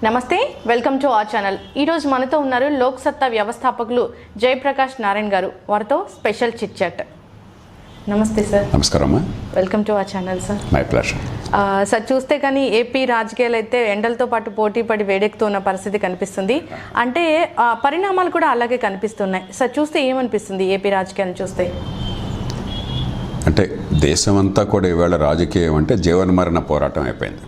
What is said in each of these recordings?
నమస్తే, welcome to our channel. ఈరోజు మనతో ఉన్నారు లోక్ సత్తా వ్యవస్థాపకులు జయప్రకాష్ నారాయణ్ గారు. వారితో స్పెషల్ చిట్ చాట్. నమస్తే సార్. నమస్కారం. Welcome to our channel sir. My pleasure. Sir, చూస్తే కానీ ఏపీ రాజకీయాలు అయితే ఎండలతో పాటు పోటీ పడి వేడెక్కుతున్న పరిస్థితి కనిపిస్తుంది. అంటే పరిణామాలు కూడా అలాగే కనిపిస్తున్నాయి. సార్, చూస్తే ఏమనిపిస్తుంది ఏపీ రాజకీయాలను చూస్తే? అంటే దేశమంతా కూడా ఇవాళ రాజకీయం అంటే జీవనమరణ పోరాటం అయిపోయింది.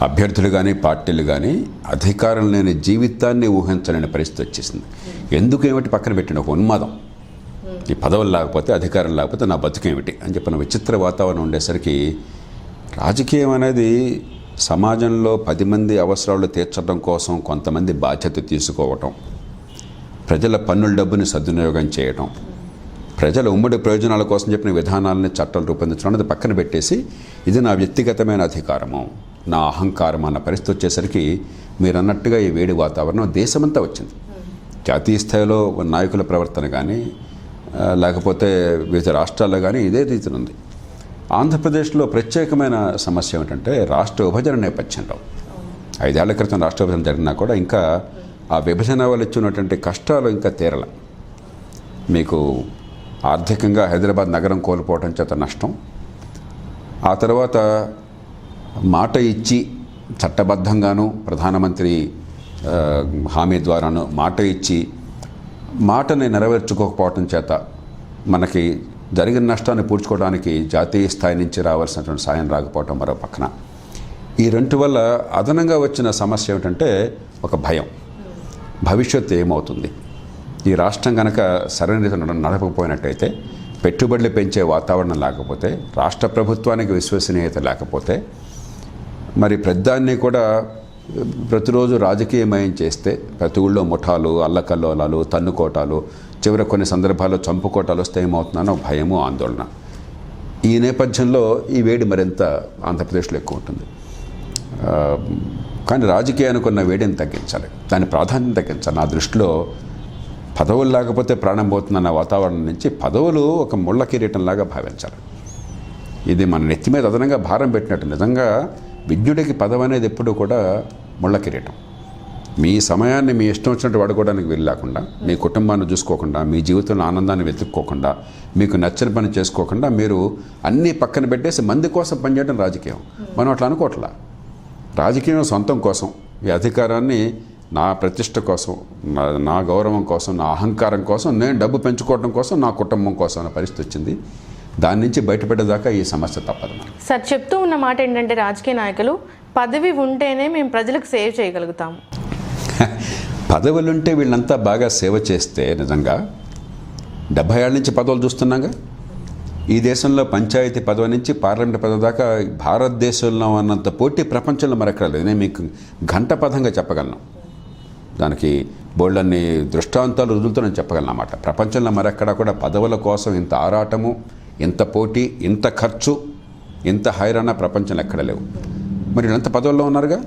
అభ్యర్థులు కానీ పార్టీలు కానీ అధికారం లేని జీవితాన్ని ఊహించలేని పరిస్థితి వచ్చేసింది. ఎందుకు ఏమిటి పక్కన పెట్టిన ఒక ఉన్మాదం, ఈ పదవులు లేకపోతే అధికారం లేకపోతే నా బతుకేమిటి అని చెప్పిన విచిత్ర వాతావరణం ఉండేసరికి రాజకీయం అనేది సమాజంలో 10 మంది అవసరాలు తీర్చడం కోసం కొంతమంది బాధ్యత తీసుకోవటం, ప్రజల పన్నుల డబ్బుని సద్వినియోగం చేయటం, ప్రజల ఉమ్మడి ప్రయోజనాల కోసం చెప్పిన విధానాలని చట్టాలు రూపొందించడం అనేది పక్కన పెట్టేసి ఇది నా వ్యక్తిగతమైన అధికారము, నా అహంకారం అన్న పరిస్థితి వచ్చేసరికి మీరు అన్నట్టుగా ఈ వేడి వాతావరణం దేశమంతా వచ్చింది. జాతీయ స్థాయిలో నాయకుల ప్రవర్తన కానీ లేకపోతే వివిధ రాష్ట్రాల్లో కానీ ఇదే రీతిలో ఉంది. ఆంధ్రప్రదేశ్లో ప్రత్యేకమైన సమస్య ఏమిటంటే రాష్ట్ర విభజన నేపథ్యంలో 5 ఏళ్ల క్రితం రాష్ట్ర విభజన జరిగినా కూడా ఇంకా ఆ విభజన వల్ల ఇచ్చినటువంటి కష్టాలు ఇంకా తీరల. మీకు ఆర్థికంగా హైదరాబాద్ నగరం కోల్పోవడం చేత నష్టం, ఆ తర్వాత మాట ఇచ్చి చట్టబద్ధంగాను ప్రధానమంత్రి హామీ ద్వారాను మాట ఇచ్చి మాటని నెరవేర్చుకోకపోవటం చేత మనకి జరిగిన నష్టాన్ని పూడ్చుకోవడానికి జాతీయ స్థాయి నుంచి రావాల్సినటువంటి సాయం రాకపోవటం మరో పక్కన. ఈ రెండు వల్ల అదనంగా వచ్చిన సమస్య ఏమిటంటే ఒక భయం, భవిష్యత్తు ఏమవుతుంది, ఈ రాష్ట్రం కనుక సరైన రీతిలో నడపకపోయినట్టయితే, పెట్టుబడులు పెంచే వాతావరణం లేకపోతే, రాష్ట్ర ప్రభుత్వానికి విశ్వసనీయత లేకపోతే, మరి ప్రతిదాన్ని కూడా ప్రతిరోజు రాజకీయమయం చేస్తే ప్రతి ఊళ్ళో ముఠాలు, అల్లకల్లోలాలు, తన్నుకోటాలు, చివరి కొన్ని సందర్భాల్లో చంపుకోటాలు వస్తే ఏమవుతుందనో భయము, ఆందోళన. ఈ నేపథ్యంలో ఈ వేడి మరింత ఆంధ్రప్రదేశ్లో ఎక్కువ ఉంటుంది. కానీ రాజకీయానికి ఉన్న వేడిని తగ్గించాలి, దాని ప్రాధాన్యం తగ్గించాలి. నా దృష్టిలో పదవులు లేకపోతే ప్రాణం పోతుందన్న వాతావరణం నుంచి పదవులు ఒక ముళ్ళ కిరీటంలాగా భావించాలి. ఇది మన నెత్తి మీద అదనంగా భారం పెట్టినట్టు. నిజంగా విజ్ఞుడికి పదవి అనేది ఎప్పుడూ కూడా ముళ్ళ కిరీటం. మీ సమయాన్ని మీ ఇష్టం వచ్చినట్టు వాడుకోవడానికి వీలు లేకుండా, మీ కుటుంబాన్ని చూసుకోకుండా, మీ జీవితంలో ఆనందాన్ని వెతుక్కోకుండా, మీకు నచ్చిన పని చేసుకోకుండా మీరు అన్నీ పక్కన పెట్టేసి మంది కోసం పనిచేయడం రాజకీయం. మనం అట్లా అనుకోవట్లా. రాజకీయం సొంతం కోసం, ఈ అధికారాన్ని నా ప్రతిష్ట కోసం, నా గౌరవం కోసం, నా అహంకారం కోసం, నేను డబ్బు పెంచుకోవడం కోసం, నా కుటుంబం కోసం అనే పరిస్థితి వచ్చింది. దాని నుంచి బయటపడేదాకా ఈ సమస్య తప్పదు. సార్, చెప్తూ ఉన్న మాట ఏంటంటే రాజకీయ నాయకులు పదవి ఉంటేనే మేము ప్రజలకు సేవ చేయగలుగుతాము. పదవులుంటే వీళ్ళంతా బాగా సేవ చేస్తే నిజంగా 70 ఏళ్ళ నుంచి పదవులు చూస్తున్నాగా. ఈ దేశంలో పంచాయతీ పదవి నుంచి పార్లమెంట్ పదవి దాకా భారతదేశంలో అన్నంత పోటీ ప్రపంచంలో మరెక్కడ లేదు. నేను మీకు ఘంటపథంగా చెప్పగలను, దానికి బోల్డన్ని దృష్టాంతాలు రుజులతో నేను చెప్పగలను అన్నమాట. ప్రపంచంలో మరెక్కడా కూడా పదవుల కోసం ఇంత ఆరాటము, ఇంత పోటీ, ఇంత ఖర్చు, ఇంత హైరాణ ప్రపంచంలో ఎక్కడ లేవు. మరి వీళ్ళంత పదవుల్లో ఉన్నారుగా,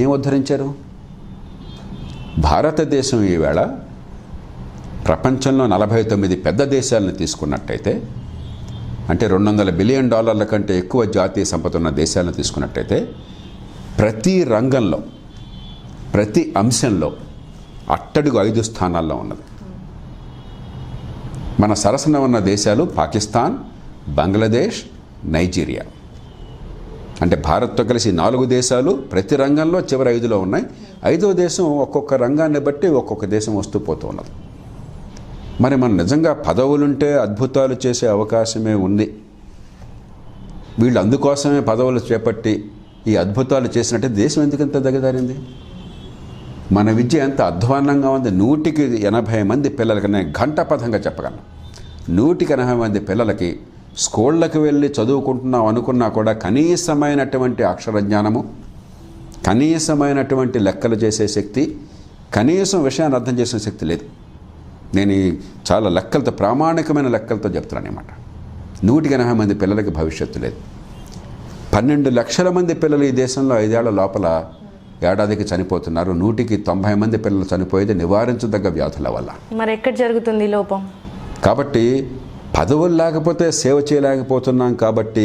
ఏం ఉద్ధరించారు? భారతదేశం ఈవేళ ప్రపంచంలో 49 పెద్ద దేశాలను తీసుకున్నట్టయితే, అంటే $200 బిలియన్ కంటే ఎక్కువ జాతీయ సంపద ఉన్న దేశాలను తీసుకున్నట్టయితే, ప్రతి రంగంలో, ప్రతి అంశంలో అట్టడుగు 5 స్థానాల్లో ఉన్నది. మన సరసన ఉన్న దేశాలు పాకిస్తాన్, బంగ్లాదేశ్, నైజీరియా. అంటే భారత్తో కలిసి 4 దేశాలు ప్రతి రంగంలో చివరి 5లో ఉన్నాయి. 5వ దేశం ఒక్కొక్క రంగాన్ని బట్టి ఒక్కొక్క దేశం వస్తూ పోతూ ఉన్నది. మరి మనం నిజంగా పదవులుంటే అద్భుతాలు చేసే అవకాశమే ఉంది. వీళ్ళు అందుకోసమే పదవులు చేపట్టి ఈ అద్భుతాలు చేసినట్టే దేశం ఎందుకంత దగ్గదారింది? మన విద్య ఎంత అధ్వాన్నంగా ఉంది. 180 మంది పిల్లలకి, నేను ఘంటపథంగా చెప్పగలను, 180 మంది పిల్లలకి స్కూళ్ళకి వెళ్ళి చదువుకుంటున్నాం అనుకున్నా కూడా కనీసమైనటువంటి అక్షర జ్ఞానము, కనీసమైనటువంటి లెక్కలు చేసే శక్తి, కనీసం విషయాన్ని అర్థం చేసిన శక్తి లేదు. నేను చాలా లెక్కలతో, ప్రామాణికమైన లెక్కలతో చెప్తున్నాను అన్నమాట. 180 మంది పిల్లలకి భవిష్యత్తు లేదు. 12 లక్షల మంది పిల్లలు ఈ దేశంలో 5 ఏళ్ల లోపల ఏడాదికి చనిపోతున్నారు. 190 మంది పిల్లలు చనిపోయేది నివారించదగ్గ వ్యాధుల వల్ల. మరి ఎక్కడ జరుగుతుంది లోపం? కాబట్టి పదవులు లేకపోతే సేవ చేయలేకపోతున్నాం. కాబట్టి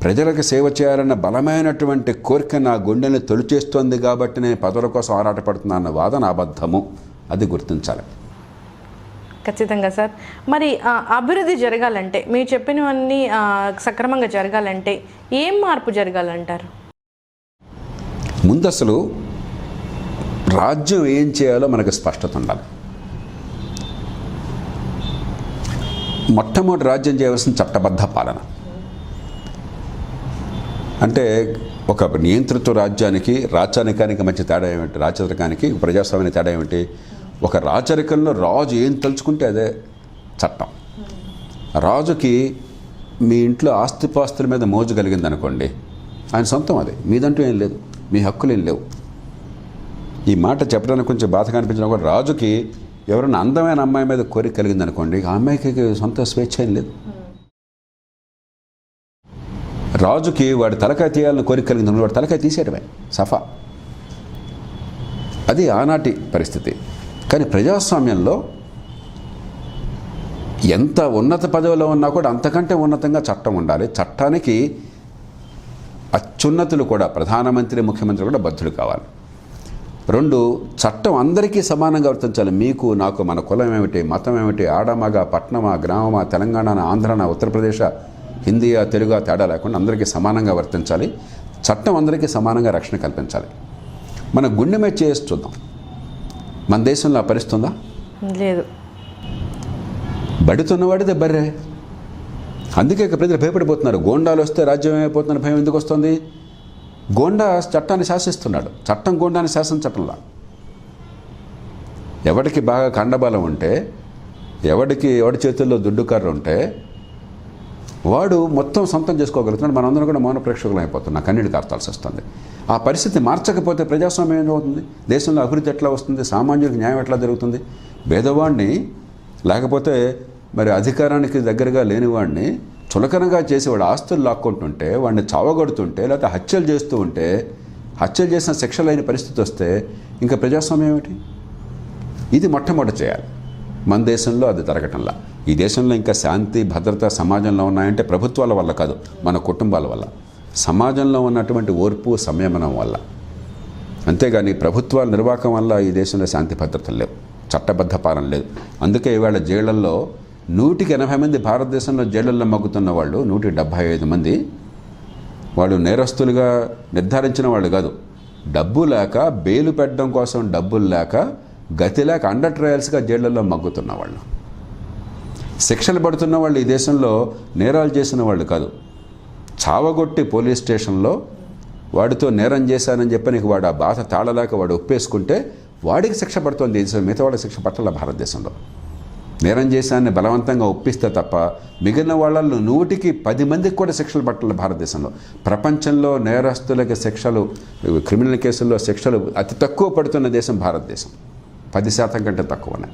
ప్రజలకు సేవ చేయాలన్న బలమైనటువంటి కోరిక నా గుండెని తొలిచేస్తోంది కాబట్టి నేను పదవుల కోసం ఆరాటపడుతున్నా అన్న వాదన అబద్ధము. అది గుర్తించాలి. ఖచ్చితంగా సార్. మరి అభివృద్ధి జరగాలంటే, మీరు చెప్పినవన్నీ సక్రమంగా జరగాలంటే ఏం మార్పు జరగాలంటారు? ముందు అసలు రాజ్యం ఏం చేయాలో మనకు స్పష్టత ఉండాలి. మొట్టమొదటి రాజ్యం చేయవలసిన చట్టబద్ధ పాలన. అంటే ఒక నియంత్రిత రాజ్యానికి రాచరికానికి మధ్య తేడా ఏమిటి? రాచరికానికి ప్రజాస్వామ్యానికి తేడా ఏమిటి? ఒక రాచరికంలో రాజు ఏం తలుచుకుంటే అదే చట్టం. రాజుకి మీ ఇంట్లో ఆస్తిపాస్తుల మీద మోజు కలిగింది అనుకోండి, ఆయన సొంతం అది, మీదంటూ ఏం లేదు, మీ హక్కులు ఏం లేవు. ఈ మాట చెప్పడానికి కొంచెం బాధగా అనిపించినా కూడా రాజుకి ఎవరైనా అందమైన అమ్మాయి మీద కోరిక కలిగింది అనుకోండి, ఆ అమ్మాయికి సొంత స్వేచ్ఛ ఏం లేదు. రాజుకి వాడి తలకాయ తీయాలని కోరిక కలిగింది, వాడి తలకాయ తీసేయడమే సఫా. అది ఆనాటి పరిస్థితి. కానీ ప్రజాస్వామ్యంలో ఎంత ఉన్నత పదవిలో ఉన్నా కూడా అంతకంటే ఉన్నతంగా చట్టం ఉండాలి. చట్టానికి అత్యున్నతులు కూడా, ప్రధానమంత్రి ముఖ్యమంత్రి కూడా బద్ధులు కావాలి. 2, చట్టం అందరికీ సమానంగా వర్తించాలి. మీకు నాకు, మన కులం ఏమిటి, మతం ఏమిటి, ఆడమగా, పట్నమా, గ్రామమా, తెలంగాణ, ఆంధ్రనా, ఉత్తరప్రదేశ్, హిందీయా, తెలుగా తేడా లేకుండా అందరికీ సమానంగా వర్తించాలి. చట్టం అందరికీ సమానంగా రక్షణ కల్పించాలి. మన గుండె మీద చేసి చూద్దాం, మన దేశంలో అపరిస్తుందా? లేదు. బడుతున్నవాడిదే బర్రే. అందుకే ప్రజలు భయపడిపోతున్నారు. గోండాలు వస్తే రాజ్యం ఏమైపోతున్న భయం ఎందుకు వస్తుంది? గోండా చట్టాన్ని శాసిస్తున్నాడు. చట్టం గోండాన్ని శాసించటంలా. ఎవడికి బాగా కండబలం ఉంటే, ఎవడి చేతుల్లో దుడ్డుకర్ర ఉంటే వాడు మొత్తం సొంతం చేసుకోగలుగుతున్నాడు. మనందరం కూడా మౌన ప్రేక్షకులు అయిపోతున్నాం, కన్నీళ్ళు కార్చాల్సి వస్తుంది. ఆ పరిస్థితి మార్చకపోతే ప్రజాస్వామ్యం ఏమవుతుంది? దేశంలో అభివృద్ధి ఎట్లా వస్తుంది? సామాన్యులకు న్యాయం ఎట్లా జరుగుతుంది? పేదవాడిని, లేకపోతే మరి అధికారానికి దగ్గరగా లేనివాడిని చులకనగా చేసేవాడు ఆస్తులు లాక్కుంటుంటే, వాడిని చావగొడుతుంటే, లేకపోతే హత్యలు చేస్తూ ఉంటే, హత్యలు చేసిన శిక్షలు అయిన పరిస్థితి వస్తే ఇంకా ప్రజాస్వామ్యం ఏమిటి? ఇది మొట్టమొదటి చేయాలి. మన దేశంలో అది జరగటంలా. ఈ దేశంలో ఇంకా శాంతి భద్రత సమాజంలో ఉన్నాయంటే ప్రభుత్వాల వల్ల కాదు, మన కుటుంబాల వల్ల, సమాజంలో ఉన్నటువంటి ఓర్పు సంయమనం వల్ల. అంతేగాని ప్రభుత్వాల నిర్వాహకం వల్ల ఈ దేశంలో శాంతి భద్రతలు లేవు, చట్టబద్ధ పాలన లేదు. అందుకే ఇవాళ జైళ్లలో 180 మంది భారతదేశంలో జైళ్లలో మగ్గుతున్న వాళ్ళు 175 మంది వాళ్ళు నేరస్తులుగా నిర్ధారించిన వాళ్ళు కాదు. డబ్బు లేక, బెయిలు పెట్టడం కోసం డబ్బులు లేక, గతి లేక అండర్ ట్రయల్స్గా జైళ్లలో మగ్గుతున్న వాళ్ళు. శిక్షలు పడుతున్న వాళ్ళు ఈ దేశంలో నేరాలు చేసిన వాళ్ళు కాదు. చావగొట్టి పోలీస్ స్టేషన్లో వాడితో నేరం చేశానని చెప్పి నీకు వాడు ఆ బాధ తాళలేక వాడు ఒప్పేసుకుంటే వాడికి శిక్ష పడుతుంది. మిగతా వాళ్ళకి శిక్ష పట్టాల భారతదేశంలో. నేరం చేశాన్ని బలవంతంగా ఒప్పిస్తే తప్ప మిగిలిన వాళ్ళల్లో 100కి 10 మందికి కూడా శిక్షలు పట్టాలి భారతదేశంలో. ప్రపంచంలో నేరస్తులకి శిక్షలు, క్రిమినల్ కేసుల్లో శిక్షలు అతి తక్కువ పడుతున్న దేశం భారతదేశం. 10% కంటే తక్కువనే.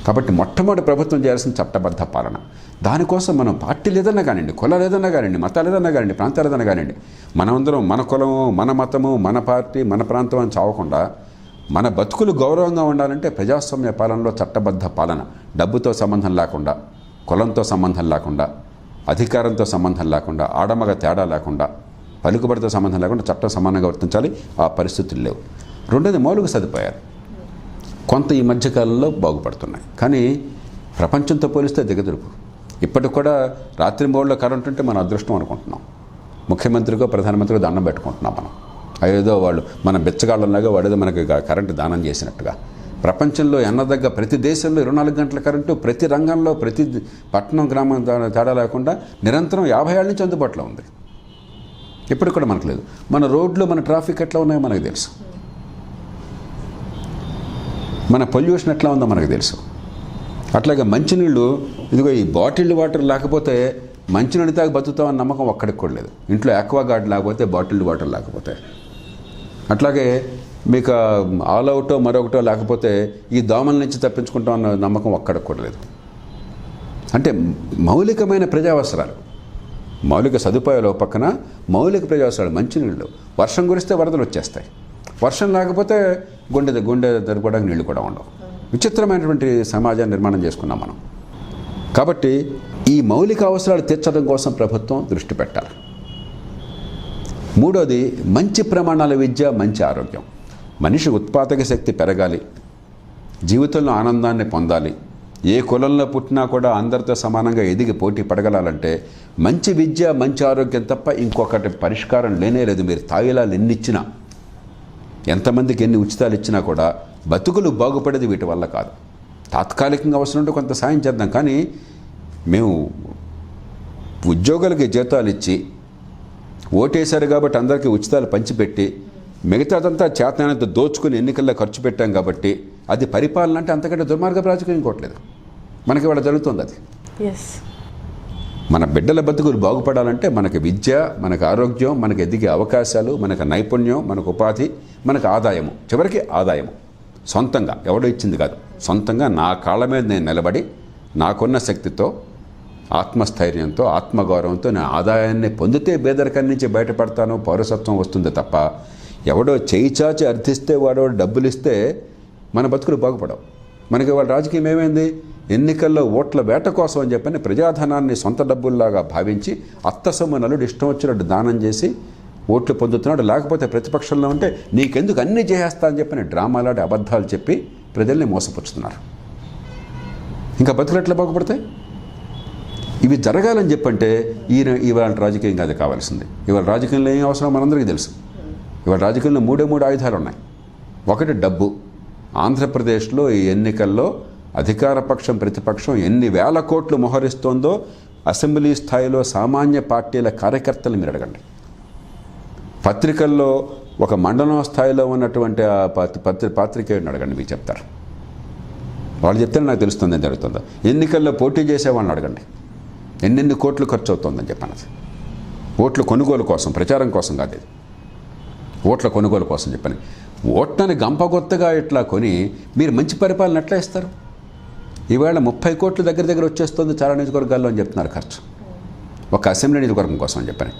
కాబట్టి మొట్టమొదటి ప్రభుత్వం చేయాల్సిన చట్టబద్ధ పాలన. దానికోసం మనం పార్టీలు ఏదన్నా కానివ్వండి, కులాలు ఏదన్నా కానివ్వండి, మతాలు ఏదన్నా కానివ్వండి, ప్రాంతాలు ఏదన్నా కానివ్వండి, మనమందరం మన కులము, మన మతము, మన పార్టీ, మన ప్రాంతం అని చావకుండా మన బతుకులు గౌరవంగా ఉండాలంటే ప్రజాస్వామ్య పాలనలో చట్టబద్ధ పాలన. డబ్బుతో సంబంధం లేకుండా, కులంతో సంబంధం లేకుండా, అధికారంతో సంబంధం లేకుండా, ఆడమగ తేడా లేకుండా, పలుకుబడితో సంబంధం లేకుండా చట్టం సమానంగా వర్తించాలి. ఆ పరిస్థితులు లేవు. 2ది మౌలిక సదుపాయాలు కొంత ఈ మధ్యకాలంలో బాగుపడుతున్నాయి, కానీ ప్రపంచంతో పోలిస్తే దిగదురుపు. ఇప్పటికి కూడా రాత్రి మోడ్లో కరెంట్ ఉంటే మన అదృష్టం అనుకుంటున్నాం. ముఖ్యమంత్రికో ప్రధానమంత్రికో దండం పెట్టుకుంటున్నాం మనం. అదేదో వాళ్ళు మన బెచ్చగాళ్ళలాగా వాడేదో మనకి కరెంటు దానం చేసినట్టుగా. ప్రపంచంలో ఎన్నదగ్గ ప్రతి దేశంలో 24 గంటల కరెంటు, ప్రతి రంగంలో, ప్రతి పట్టణం గ్రామం తేడా లేకుండా నిరంతరం 50 ఏళ్ళ నుంచి అందుబాటులో ఉంది. ఇప్పుడు కూడా మనకు లేదు. మన రోడ్లు, మన ట్రాఫిక్ ఎట్లా ఉన్నాయో మనకు తెలుసు. మన పొల్యూషన్ ఎట్లా ఉందో మనకు తెలుసు. అట్లాగే మంచినీళ్ళు, ఇదిగో ఈ బాటిల్డ్ వాటర్ లేకపోతే మంచినీళ్ళు తాగి బతుకుతామని నమ్మకం ఒక్కడికి కూడా లేదు. ఇంట్లో ఆక్వా గార్డ్ లేకపోతే, బాటిల్డ్ వాటర్ లేకపోతే, అట్లాగే మీకు ఆల్ అవుటో మరొకటో లేకపోతే ఈ దోమల నుంచి తప్పించుకుంటాం అన్న నమ్మకం ఒక్కడికి కూడా లేదు. అంటే మౌలికమైన ప్రజా అవసరాలు, మౌలిక సదుపాయాలు పక్కన మౌలిక ప్రజా అవసరాలు. మంచినీళ్ళు, వర్షం కురిస్తే వరదలు వచ్చేస్తాయి, వర్షం లేకపోతే గుండె దొరకడానికి నీళ్లు కూడా ఉండవు. విచిత్రమైనటువంటి సమాజాన్ని నిర్మాణం చేసుకున్నాం మనం. కాబట్టి ఈ మౌలిక అవసరాలు తీర్చడం కోసం ప్రభుత్వం దృష్టి పెట్టాలి. మూడోది మంచి ప్రమాణాల విద్య, మంచి ఆరోగ్యం. మనిషి ఉత్పాదక శక్తి పెరగాలి, జీవితంలో ఆనందాన్ని పొందాలి, ఏ కులంలో పుట్టినా కూడా అందరితో సమానంగా ఎదిగి పోటీ పడగలాలంటే మంచి విద్య, మంచి ఆరోగ్యం తప్ప ఇంకొకటి పరిష్కారం లేనే లేదు. మీరు తాయిలాలు ఎన్ని ఇచ్చినా, ఎంతమందికి ఎన్ని ఉచితాలు ఇచ్చినా కూడా బతుకులు బాగుపడేది వీటి వల్ల కాదు. తాత్కాలికంగా అవసరం ఉంటే కొంత సాయం చేద్దాం, కానీ మేము ఉద్యోగులకి జీతాలు ఇచ్చి ఓటేశారు కాబట్టి అందరికీ ఉచితాలు పంచిపెట్టి మిగతాదంతా చేతనంత దోచుకుని ఎన్నికల్లో ఖర్చు పెట్టాం కాబట్టి అది పరిపాలన అంటే అంతకంటే దుర్మార్గపు రాజకీయం ఇంకోట్లేదు. మనకి ఇవాళ జరుగుతుంది అది. మన బిడ్డల బతుకులు బాగుపడాలంటే మనకి విద్య, మనకు ఆరోగ్యం, మనకు ఎదిగే అవకాశాలు, మనకు నైపుణ్యం, మనకు ఉపాధి, మనకు ఆదాయము, చివరికి ఆదాయము సొంతంగా ఎవడో ఇచ్చింది కాదు, సొంతంగా నా కాళ్ళ మీద నేను నిలబడి నాకున్న శక్తితో, ఆత్మస్థైర్యంతో, ఆత్మగౌరవంతో నేను ఆదాయాన్ని పొందితే పేదరికం నుంచి బయటపడతాను, పౌరసత్వం వస్తుంది తప్ప ఎవడో చేయి చాచి అర్థిస్తే వాడో డబ్బులు ఇస్తే మన బతుకులు బాగుపడవు. మనకి వాళ్ళ రాజకీయం ఏమైంది? ఎన్నికల్లో ఓట్ల వేట కోసం అని చెప్పని ప్రజాధనాన్ని సొంత డబ్బుల్లాగా భావించి అత్తసొమ్ము నలుడు ఇష్టం వచ్చినట్టు దానం చేసి ఓట్లు పొందుతున్నాడు. లేకపోతే ప్రతిపక్షంలో ఉంటే నీకెందుకు అన్నీ చేసేస్తా అని చెప్పని డ్రామాలాడి అబద్ధాలు చెప్పి ప్రజల్ని మోసపుచ్చుతున్నారు. ఇంకా బతుకులు ఎట్లా బాగుపడతాయి? ఇవి జరగాలని చెప్పంటే ఇవాళ రాజకీయం కాదు కావాల్సింది. ఇవాళ రాజకీయంలో ఏం అవసరం మనందరికీ తెలుసు. ఇవాళ రాజకీయంలో మూడు ఆయుధాలు ఉన్నాయి. ఒకటి డబ్బు. ఆంధ్రప్రదేశ్లో ఈ ఎన్నికల్లో అధికార పక్షం, ప్రతిపక్షం ఎన్ని వేల కోట్లు మోహరిస్తోందో అసెంబ్లీ స్థాయిలో సామాన్య పార్టీల కార్యకర్తలు మీరు అడగండి. పత్రికల్లో ఒక మండలం స్థాయిలో ఉన్నటువంటి పాత్రికేయుడిని అడగండి, మీకు చెప్తారు. వాళ్ళు చెప్తే నాకు తెలుస్తుంది ఏం జరుగుతుందో. ఎన్నికల్లో పోటీ చేసే వాళ్ళని అడగండి, ఎన్నెన్ని కోట్లు ఖర్చు అవుతుందని చెప్పాను. ఓట్ల కొనుగోలు కోసం, ప్రచారం కోసం కాదు ఇది, ఓట్ల కొనుగోలు కోసం చెప్పని. ఓట్లని గంపగొత్తగా ఇట్లా కొని మీరు మంచి పరిపాలన ఎట్లా ఇస్తారు? ఈవేళ 30 కోట్లు దగ్గర వచ్చేస్తుంది చాలా నియోజకవర్గాల్లో అని చెప్తున్నారు ఖర్చు, ఒక అసెంబ్లీ నియోజకవర్గం కోసం అని చెప్పని.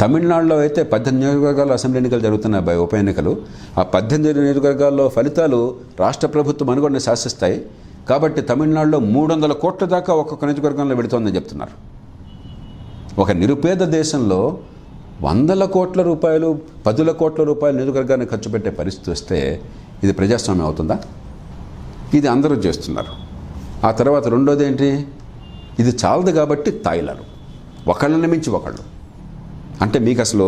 తమిళనాడులో అయితే 18 నియోజకవర్గాల్లో అసెంబ్లీ ఎన్నికలు జరుగుతున్నాయి, ఉప ఎన్నికలు. ఆ 18 నియోజకవర్గాల్లో ఫలితాలు రాష్ట్ర ప్రభుత్వం అనుగుణంగా శాసిస్తాయి కాబట్టి తమిళనాడులో 300 కోట్ల దాకా ఒక్కొక్క నియోజకవర్గంలో పెడుతోందని చెప్తున్నారు. ఒక నిరుపేద దేశంలో 100 కోట్ల రూపాయలు, 10 కోట్ల రూపాయలు నియోజకవర్గాన్ని ఖర్చు పెట్టే పరిస్థితి వస్తే ఇది ప్రజాస్వామ్యం అవుతుందా? ఇది అందరూ చేస్తున్నారు. ఆ తర్వాత రెండోది ఏంటి? ఇది చాలదు కాబట్టి తాయిలాలు, ఒకళ్ళని మించి ఒకళ్ళు. అంటే మీకు అసలు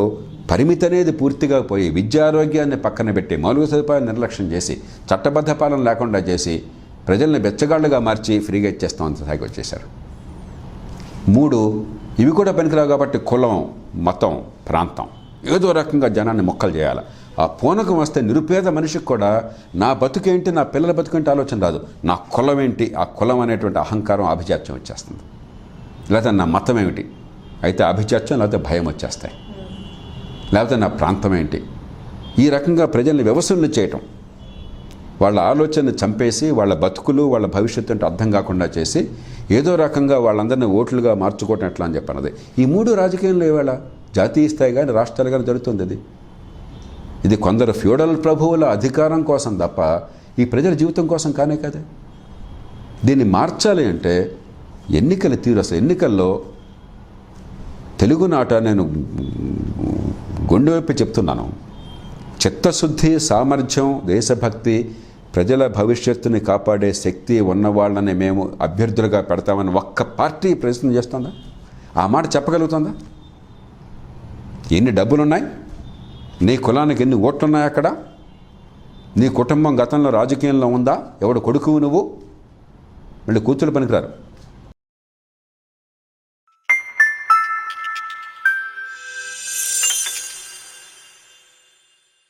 పరిమితి అనేది పూర్తిగా పోయి విద్యారోగ్యాన్ని పక్కన పెట్టి మౌలిక సదుపాయాలు నిర్లక్ష్యం చేసి చట్టబద్ధ పాలన లేకుండా చేసి ప్రజల్ని బెచ్చగాళ్ళుగా మార్చి ఫ్రీగా ఇచ్చేస్తాం స్థాయికి వచ్చేశారు. 3 ఇవి కూడా పనికిరావు కాబట్టి కులం, మతం, ప్రాంతం ఏదో రకంగా జనాన్ని మొక్కలు చేయాలి. ఆ పూనకం వస్తే నిరుపేద మనిషికి కూడా నా బతుకేంటి, నా పిల్లల బతుకేంటి ఆలోచన రాదు. నా కులం ఏంటి, ఆ కులం అనేటువంటి అహంకారం, ఆభిజాత్యం వచ్చేస్తుంది. లేకపోతే నా మతం ఏమిటి అయితే ఆభిజాత్యం, లేకపోతే భయం వచ్చేస్తాయి. లేకపోతే నా ప్రాంతం ఏంటి, ఈ రకంగా ప్రజల్ని వ్యవస్థలు చేయటం, వాళ్ళ ఆలోచనని చంపేసి వాళ్ళ బతుకులు, వాళ్ళ భవిష్యత్తు అంటే అర్థం కాకుండా చేసి ఏదో రకంగా వాళ్ళందరినీ ఓట్లుగా మార్చుకోవటం ఎట్లా అని చెప్పన్నది. ఈ 3 రాజకీయంలో ఇవాళ జాతీయ స్థాయి కానీ రాష్ట్రాలు కానీ జరుగుతుంది. ఇది కొందరు ఫ్యూడల్ ప్రభువుల అధికారం కోసం తప్ప ఈ ప్రజల జీవితం కోసం కానే కాదే. దీన్ని మార్చాలి అంటే ఎన్నికల తీరు, అసలు ఎన్నికల్లో తెలుగునాట నేను గుండె వైపు చెప్తున్నాను, చిత్తశుద్ధి, సామర్థ్యం, దేశభక్తి, ప్రజల భవిష్యత్తుని కాపాడే శక్తి ఉన్నవాళ్ళని మేము అభ్యర్థులుగా పెడతామని ఒక్క పార్టీ ప్రయత్నం చేస్తుందా? ఆ మాట చెప్పగలుగుతుందా? ఎన్ని డబ్బులున్నాయి, నీ కులానికి ఎన్ని ఓట్లున్నాయి, అక్కడ నీ కుటుంబం గతంలో రాజకీయంలో ఉందా, ఎవడు కొడుకువు నువ్వు, మళ్ళీ కూతురు పనికిరారు.